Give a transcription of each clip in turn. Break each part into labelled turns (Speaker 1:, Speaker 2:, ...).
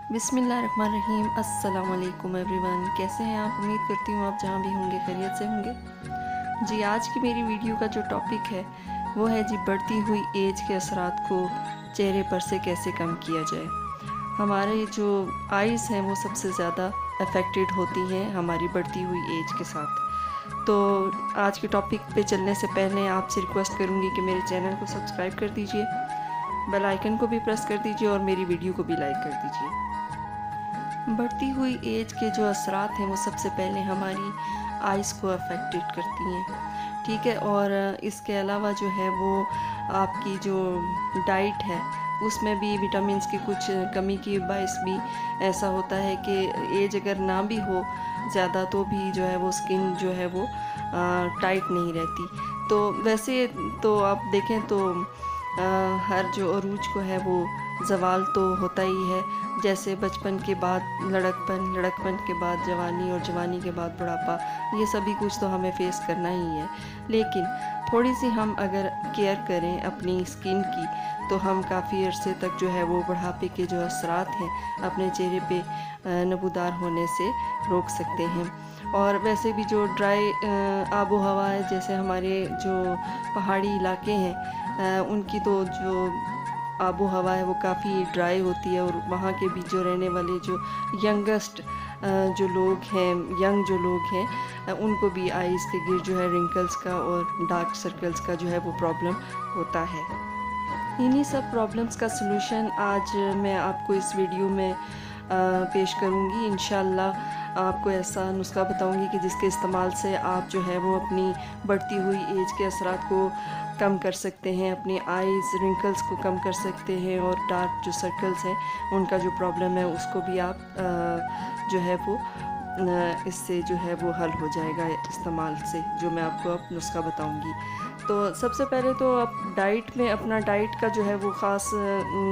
Speaker 1: बिस्मिल्लाहिर्रहमानिर्रहीम। अस्सलाम वालेकुम एवरीवन, कैसे हैं आप? उम्मीद करती हूँ आप जहाँ भी होंगे खैरियत से होंगे। जी, आज की मेरी वीडियो का जो टॉपिक है वो है जी बढ़ती हुई एज के असरात को चेहरे पर से कैसे कम किया जाए। हमारे जो आइज़ हैं वो सबसे ज़्यादा अफेक्टेड होती हैं हमारी बढ़ती हुई एज के साथ। तो आज के टॉपिक पे चलने से पहले आपसे रिक्वेस्ट करूँगी कि मेरे चैनल को सब्सक्राइब कर दीजिए, बेल आइकन को भी प्रेस कर दीजिए और मेरी वीडियो को भी लाइक कर दीजिए। बढ़ती हुई एज के जो असरात हैं वो सबसे पहले हमारी आइज़ को अफेक्टेड करती हैं, ठीक है। और इसके अलावा जो है वो आपकी जो डाइट है उसमें भी विटामिन्स की कुछ कमी की बायस भी ऐसा होता है कि एज अगर ना भी हो ज़्यादा तो भी जो है वो स्किन जो है वो टाइट नहीं रहती। तो वैसे तो आप देखें तो हर जो अरूज को है वो ज़वाल तो होता ही है, जैसे बचपन के बाद लड़कपन, लड़कपन के बाद जवानी और जवानी के बाद बुढ़ापा, ये सभी कुछ तो हमें फेस करना ही है। लेकिन थोड़ी सी हम अगर केयर करें अपनी स्किन की तो हम काफ़ी अरसे तक जो है वो बुढ़ापे के जो असरात हैं अपने चेहरे पे नबूदार होने से रोक सकते हैं। और वैसे भी जो ड्राई आबो हवा है, जैसे हमारे जो पहाड़ी इलाके हैं उनकी तो जो आबो हवा है वो काफ़ी ड्राई होती है और वहाँ के भी जो रहने वाले जो यंगेस्ट जो लोग हैं, यंग जो लोग हैं उनको भी आइज़ के गिर जो है रिंकल्स का और डार्क सर्कल्स का जो है वो प्रॉब्लम होता है। इन्हीं सब प्रॉब्लम्स का सलूशन आज मैं आपको इस वीडियो में पेश करूँगी। इंशाल्लाह आपको ऐसा नुस्खा बताऊँगी कि जिसके इस्तेमाल से आप जो है वो अपनी बढ़ती हुई एज के असरात को कम कर सकते हैं, अपनी आइज़ रिंकल्स को कम कर सकते हैं और डार्क जो सर्कल्स हैं उनका जो प्रॉब्लम है उसको भी आप जो है वो इससे जो है वो हल हो जाएगा इस्तेमाल से, जो मैं आपको अब नुस्खा बताऊंगी। तो सबसे पहले तो आप डाइट में अपना डाइट का जो है वो ख़ास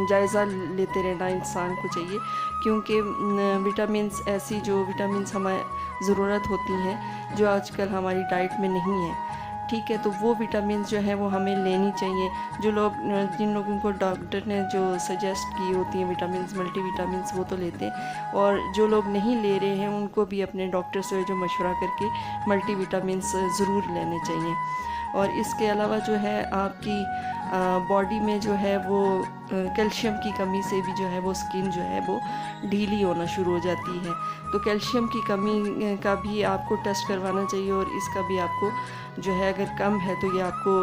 Speaker 1: जायज़ा लेते रहना इंसान को चाहिए, क्योंकि विटामिन्स ऐसी जो विटामिन्स हमें ज़रूरत होती हैं जो आजकल हमारी डाइट में नहीं है, ठीक है। तो वो विटामिन्स जो है वो हमें लेनी चाहिए। जो लोग जिन लोगों को डॉक्टर ने जो सजेस्ट की होती हैं विटामिन्स, मल्टी विटामिन्स, वो तो लेते हैं, और जो लोग नहीं ले रहे हैं उनको भी अपने डॉक्टर से जो मशवरा करके मल्टी विटामिन्स ज़रूर लेने चाहिए। और इसके अलावा जो है आपकी बॉडी में जो है वो कैल्शियम की कमी से भी जो है वो स्किन जो है वो ढीली होना शुरू हो जाती है। तो कैल्शियम की कमी का भी आपको टेस्ट करवाना चाहिए और इसका भी आपको जो है अगर कम है तो ये आपको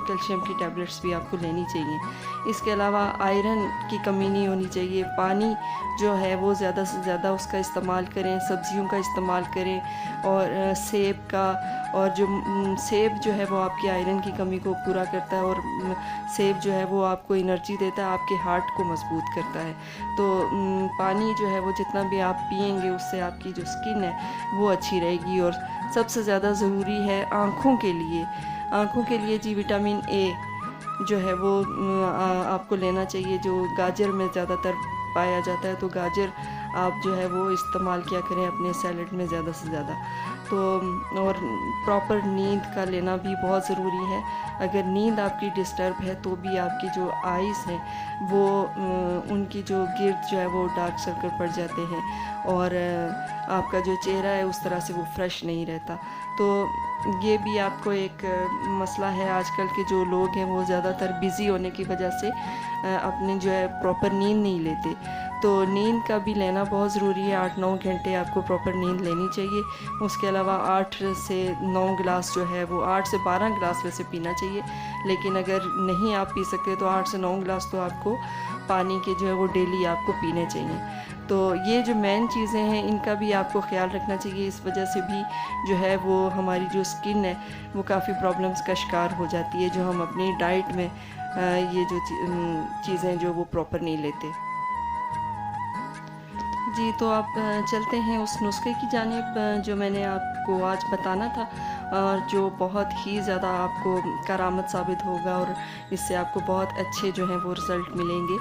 Speaker 1: कैल्शियम की टैबलेट्स भी आपको लेनी चाहिए। इसके अलावा आयरन की कमी नहीं होनी चाहिए। पानी जो है वो ज़्यादा से ज़्यादा उसका इस्तेमाल करें, सब्जियों का इस्तेमाल करें, और सेब का, और जो सेब जो है वो आपकी आयरन की कमी को पूरा करता है, और सेब जो है वो आपको एनर्जी देता है, आपके हार्ट को मजबूत करता है। तो पानी जो है वो जितना भी आप पिएंगे उससे आपकी जो स्किन है वो अच्छी रहेगी। और सबसे ज़्यादा ज़रूरी है आँखों के लिए, आँखों के लिए जी विटामिन ए जो है वो आपको लेना चाहिए, जो गाजर में ज़्यादातर पाया जाता है। तो गाजर आप जो है वो इस्तेमाल किया करें अपने सैलेड में ज़्यादा से ज़्यादा। तो और प्रॉपर नींद का लेना भी बहुत ज़रूरी है। अगर नींद आपकी डिस्टर्ब है तो भी आपकी जो आइज़ हैं वो उनकी जो गिर्द जो है वो डार्क सर्कल पड़ जाते हैं, और आपका जो चेहरा है उस तरह से वो फ्रेश नहीं रहता। तो ये भी आपको एक मसला है। आजकल के जो लोग हैं वो ज़्यादातर बिज़ी होने की वजह से अपने जो है प्रॉपर नींद नहीं लेते। तो नींद का भी लेना बहुत ज़रूरी है। 8-9 घंटे आपको प्रॉपर नींद लेनी चाहिए। उसके अलावा 8 से 9 गिलास जो है वो 8 से 12 गिलास वैसे पीना चाहिए, लेकिन अगर नहीं आप पी सकते तो 8 से 9 गिलास तो आपको पानी के जो है वो डेली आपको पीने चाहिए। तो ये जो मेन चीज़ें हैं इनका भी आपको ख्याल रखना चाहिए। इस वजह से भी जो है वो हमारी जो स्किन है वो काफ़ी प्रॉब्लम्स का शिकार हो जाती है, जो हम अपनी डाइट में ये जो चीज़ें जो वो प्रॉपर नहीं लेते। जी, तो आप चलते हैं उस नुस्खे की जानिब जो मैंने आपको आज बताना था, और जो बहुत ही ज़्यादा आपको करामत साबित होगा और इससे आपको बहुत अच्छे जो हैं वो रिज़ल्ट मिलेंगे।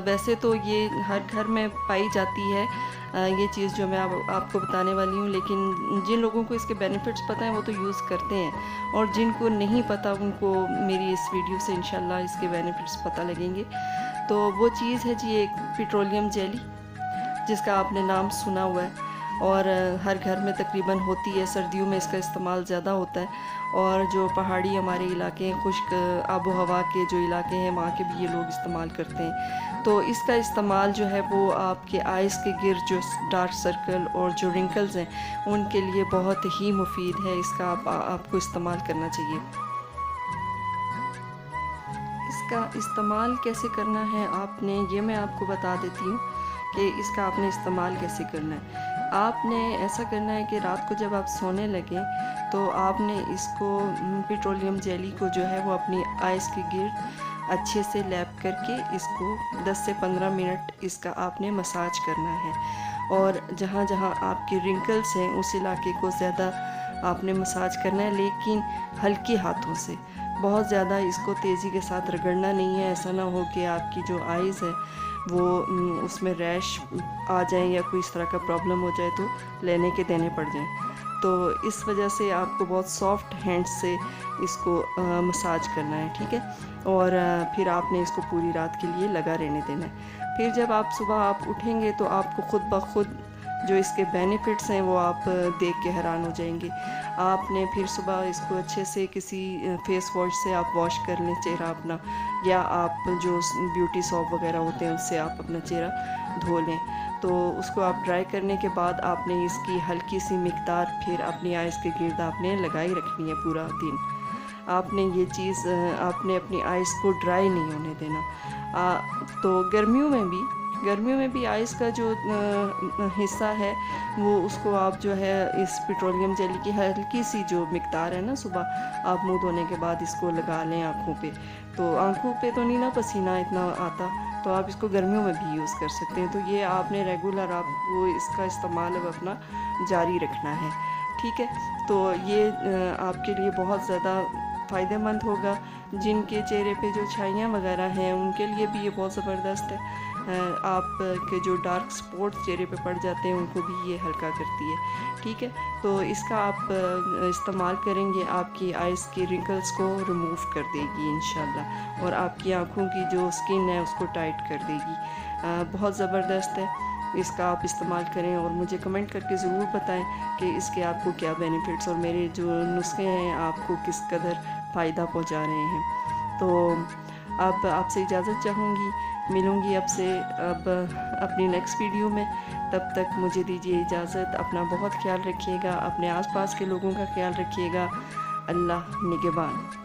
Speaker 1: वैसे तो ये हर घर में पाई जाती है ये चीज़ जो मैं आपको बताने वाली हूँ, लेकिन जिन लोगों को इसके बेनिफिट्स पता हैं वो तो यूज़ करते हैं, और जिनको नहीं पता उनको मेरी इस वीडियो से इंशाल्लाह इसके बेनिफिट्स पता लगेंगे। तो वो चीज़ है जी एक पेट्रोलियम जेली। जिसका आपने नाम सुना हुआ है और हर घर में तकरीबन होती है। सर्दियों में इसका इस्तेमाल ज़्यादा होता है और जो पहाड़ी हमारे इलाके हैं, खुश्क आबो हवा के जो इलाके हैं, वहाँ के भी ये लोग इस्तेमाल करते हैं। तो इसका इस्तेमाल जो है वो आपके आइज़ के गिर जो डार्क सर्कल और जो रिंकल्स हैं उनके लिए बहुत ही मुफीद है। इसका आपको इस्तेमाल करना चाहिए। इसका इस्तेमाल कैसे करना है आपने, ये मैं आपको बता देती हूँ कि इसका आपने इस्तेमाल कैसे करना है। आपने ऐसा करना है कि रात को जब आप सोने लगें तो आपने इसको पेट्रोलियम जेली को जो है वो अपनी आइज़ के गिर्द अच्छे से लैप करके इसको 10 से 15 मिनट इसका आपने मसाज करना है। और जहाँ जहाँ आपके रिंकल्स हैं उस इलाके को ज़्यादा आपने मसाज करना है, लेकिन हल्के हाथों से। बहुत ज़्यादा इसको तेज़ी के साथ रगड़ना नहीं है। ऐसा ना हो कि आपकी जो आइज़ है वो उसमें रैश आ जाए या कोई इस तरह का प्रॉब्लम हो जाए तो लेने के देने पड़ जाएं। तो इस वजह से आपको बहुत सॉफ्ट हैंड से इसको मसाज करना है, ठीक है। और फिर आपने इसको पूरी रात के लिए लगा रहने देना है। फिर जब आप सुबह आप उठेंगे तो आपको ख़ुद ब खुद जो इसके बेनिफिट्स हैं वो आप देख के हैरान हो जाएंगे। आपने फिर सुबह इसको अच्छे से किसी फेस वॉश से आप वॉश कर लें चेहरा अपना, या आप जो ब्यूटी सॉप वगैरह होते हैं उससे आप अपना चेहरा धो लें। तो उसको आप ड्राई करने के बाद आपने इसकी हल्की सी मिकदार फिर अपनी आइज़ के गिर्द आपने लगाई रखनी है पूरा दिन। आपने ये चीज़ आपने अपनी आइज़ को ड्राई नहीं होने देना। तो गर्मियों में भी आइस का जो हिस्सा है वो उसको आप जो है इस पेट्रोलियम जेली की हल्की सी जो मिकदार है ना, सुबह आप मुंह धोने के बाद इसको लगा लें आँखों पे। तो आँखों पे तो नहीं ना पसीना इतना आता, तो आप इसको गर्मियों में भी यूज़ कर सकते हैं। तो ये आपने रेगुलर आपको इसका इस्तेमाल अब अपना जारी रखना है, ठीक है। तो ये आपके लिए बहुत ज़्यादा फ़ायदेमंद होगा। जिनके चेहरे पे जो छाइयाँ वगैरह हैं उनके लिए भी ये बहुत ज़बरदस्त है। आप के जो डार्क स्पॉट्स चेहरे पे पड़ जाते हैं उनको भी ये हल्का करती है, ठीक है। तो इसका आप इस्तेमाल करेंगे, आपकी आइज़ की रिंकल्स को रिमूव कर देगी इंशाल्लाह, और आपकी आँखों की जो स्किन है उसको टाइट कर देगी। बहुत ज़बरदस्त है। इसका आप इस्तेमाल करें और मुझे कमेंट करके ज़रूर बताएं कि इसके आपको क्या बेनिफिट्स और मेरे जो नुस्खे हैं आपको किस कदर फ़ायदा पहुंचा रहे हैं। तो अब आपसे इजाज़त चाहूँगी, मिलूँगी आपसे अब अपनी नेक्स्ट वीडियो में। तब तक मुझे दीजिए इजाज़त। अपना बहुत ख्याल रखिएगा, अपने आसपास के लोगों का ख्याल रखिएगा। अल्लाह निगहबान।